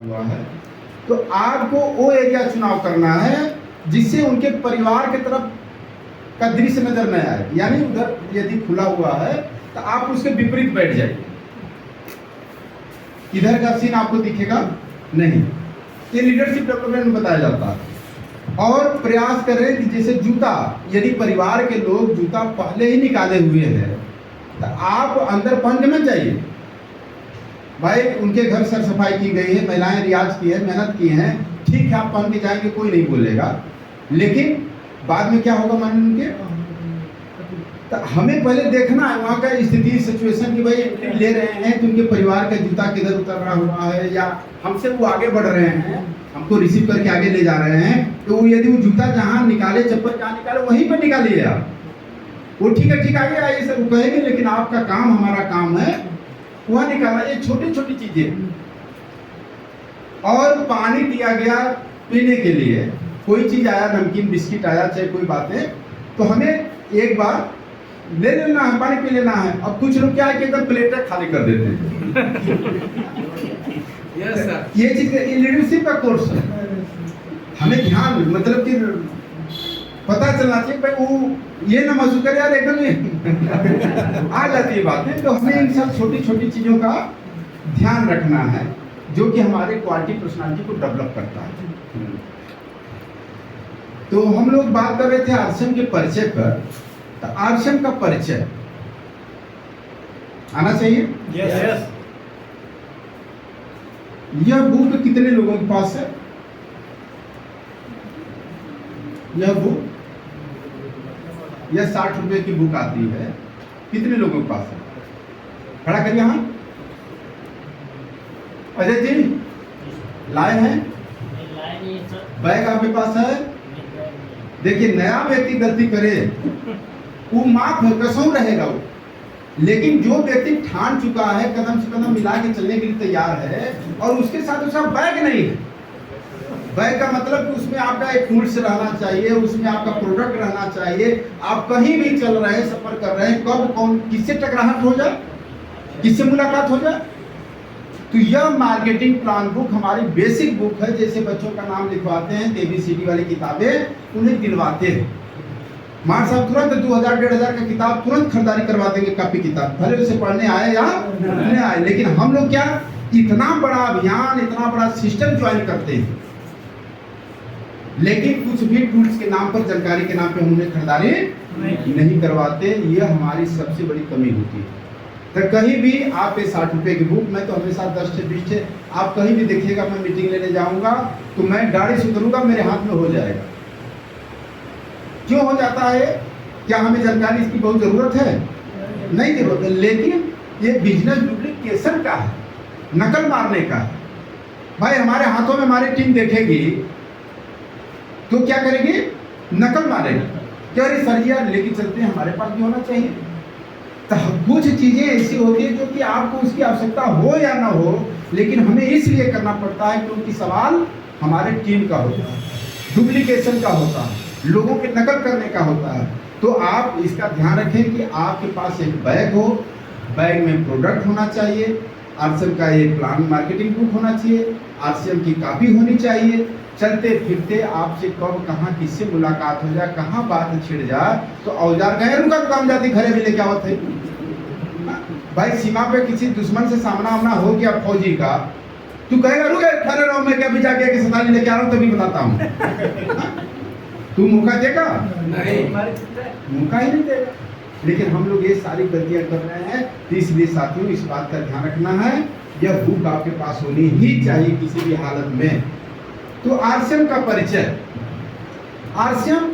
हुआ है। तो आपको वो एरिया चुनाव करना है जिससे उनके परिवार की तरफ का दृश्य नजर न आए। यानी उधर यदि खुला हुआ है तो आप उसके विपरीत बैठ जाइए, इधर का सीन आपको दिखेगा नहीं। ये लीडरशिप डेवलपमेंट में बताया जाता है। और प्रयास करें कि जैसे जूता, यदि परिवार के लोग जूता पहले ही निकाले हुए हैं तो आप अंदर पहन के मत जाइए। भाई उनके घर सर सफाई की गई है, महिलाएं रियाज की है, मेहनत की हैं, ठीक है, आप पहन के जाएंगे, कोई नहीं बोलेगा। लेकिन बाद में क्या होगा मान उनके, तो हमें पहले देखना है वहाँ का स्थिति सिचुएशन कि भाई ले रहे हैं तो उनके परिवार का जूता किधर उतर रहा हुआ है, या हमसे वो आगे बढ़ रहे हैं, हमको रिसीव करके आगे ले जा रहे हैं, तो यदि वो जूता जहाँ निकाले, चप्पल जहाँ निकाले वहीं पर निकालिए आप। वो ठीक है, ठीक आगे आइए सर, वो कहेंगे, लेकिन आपका काम हमारा काम है वहाँ निकालना। ये छोटी छोटी चीजें। और पानी दिया गया पीने के लिए, कोई चीज आया, नमकीन बिस्किट आया, चाहे कोई बात है, तो हमें एक बार ले लेना है, पानी पी लेना है। अब कुछ लोग क्या है कि एकदम प्लेटें खाली कर देते हैं। Yes sir. ये चीज लीडरशिप का कोर्स है, हमें ध्यान मतलब कि पता चलना चाहिए भाई वो ये ना महसूस करे यार एकदम आ जाती है बातें। तो हमें इन सब छोटी छोटी चीजों का ध्यान रखना है जो कि हमारे क्वालिटी पर्सनालिटी को डेवलप करता है। तो हम लोग बात कर रहे थे आरसीएम के परिचय पर। तो आरसीएम का परिचय आना चाहिए। यस। यह बुक कितने लोगों के पास है? यह बुक, यह 60 रुपए की बुक आती है, कितने लोगों के पास है? खड़ा करिए हाँ। अजय जी लाए हैं? बैग आपके पास है? देखिए नया व्यक्ति गलती करे वो माफ है, कसम रहेगा वो। लेकिन जो व्यक्ति ठान चुका है, कदम से कदम मिला के चलने के लिए तैयार है, और उसके साथ उसका बैग नहीं है। बैग का मतलब कि उसमें आपका एक टूल्स रहना चाहिए, उसमें आपका प्रोडक्ट रहना चाहिए। आप कहीं भी चल रहे हैं, सफर कर रहे हैं, कब कौन किससे टकराहट हो जाए, किससे मुलाकात हो जाए। तो यह मार्केटिंग प्लान बुक हमारी बेसिक बुक है। जैसे बच्चों का नाम लिखवाते हैं, ABCD वाली किताबें उन्हें दिलवाते हैं। मार साहब तुरंत 2000-1500 का किताब तुरंत खरीदारी करवा देंगे, कॉपी किताब, भले उसे पढ़ने आए या नहीं आए। लेकिन हम लोग क्या इतना बड़ा अभियान, इतना बड़ा सिस्टम ज्वाइन करते हैं, लेकिन कुछ भी टूल्स के नाम पर, जानकारी के नाम पे हम उन्हें खरीदारी नहीं करवाते। यह हमारी सबसे बड़ी कमी होती है। तो कहीं भी आप 60 रुपए की बुक, मैं तो हमेशा 10 से 20 से, आप कहीं भी देखिएगा, मैं मीटिंग लेने जाऊंगा तो मैं गाड़ी से उतरूंगा, मेरे हाथ में हो जाएगा। क्यों हो जाता है? क्या हमें जानकारी इसकी बहुत जरूरत है? नहीं जरूरत है। लेकिन ये बिजनेस डुप्लीकेशन का है, नकल मारने का है। भाई हमारे हाथों में हमारी टीम देखेगी तो क्या करेगी? नकल मारेगी। क्या अरे सर जी यार लेके चलते हैं, हमारे पास भी होना चाहिए। तो कुछ चीजें ऐसी होती है जो कि आपको उसकी आवश्यकता हो या ना हो, लेकिन हमें इसलिए करना पड़ता है क्योंकि सवाल हमारे टीम का होता है, डुप्लीकेशन का होता है, लोगों के नकल करने का होता है। तो आप इसका ध्यान रखें कि आपके पास एक बैग हो, बैग में प्रोडक्ट होना चाहिए, आरसीएम का एक प्लान मार्केटिंग बुक होना चाहिए, आरसीएम की कॉपी होनी चाहिए। चलते फिरते आपसे कब कहाँ किससे मुलाकात हो जाए, कहाँ बात छिड़ जाए, तो औजार गए रुका काम जाती घरे भी लेके आवत है। भाई सीमा पे किसी दुश्मन से सामना आमना हो गया फौजी का, तू कहेगा रुके खड़े रहो, मैं क्या भी जाके सताली लेके आ रहा हूँ तभी बताता हूँ। तू मौका देगा? नहीं, मौका ही नहीं देगा। लेकिन हम लोग ये सारी गलतियां कर रहे हैं। तो इसलिए साथियों इस बात का ध्यान रखना है, यह बुक आपके पास होनी ही चाहिए किसी भी हालत में। तो आरसीएम का परिचय। आरसीएम